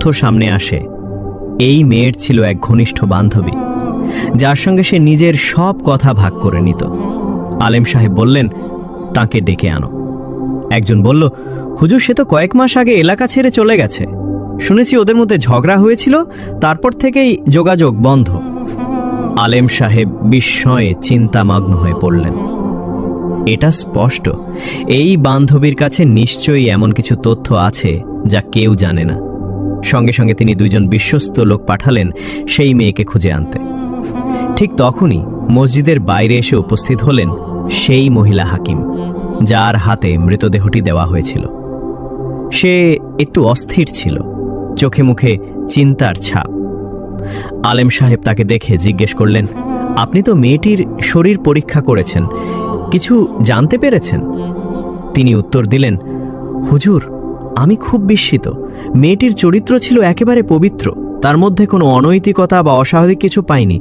তথ্য সামনে আসে এই মেয়ের ছিল এক ঘনিষ্ঠ বান্ধবী, যার সঙ্গে সে নিজের সব কথা ভাগ করে নিত। আলেম সাহেব বললেন, তাকে ডেকে আনো। একজন বলল, হুজুর, সে তো কয়েক মাস আগে এলাকা ছেড়ে চলে গেছে। শুনেছি ওদের মধ্যে ঝগড়া হয়েছিল, তারপর থেকেই যোগাযোগ বন্ধ। আলেম সাহেব বিস্ময়ে চিন্তামগ্ন হয়ে পড়লেন। এটা স্পষ্ট, এই বান্ধবীর কাছে নিশ্চয়ই এমন কিছু তথ্য আছে যা কেউ জানে না। সঙ্গে সঙ্গে তিনি দুইজন বিশ্বস্ত লোক পাঠালেন সেই মেয়েকে খুঁজে আনতে। ঠিক তখনই মসজিদের বাইরে এসে উপস্থিত হলেন সেই মহিলা হাকিম, যার হাতে মৃতদেহটি দেওয়া হয়েছিল। সে একটু অস্থির ছিল, চোখে মুখে চিন্তার ছাপ। আলেম সাহেব তাকে দেখে জিজ্ঞেস করলেন, আপনি তো মেয়েটির শরীর পরীক্ষা করেছেন, কিছু জানতে পেরেছেন? তিনি উত্তর দিলেন, হুজুর, আমি খুব বিস্মিত। মেয়েটির চরিত্র ছিল একেবারে পবিত্র, তার মধ্যে কোনো অনৈতিকতা বা অস্বাভাবিক কিছু পাইনি।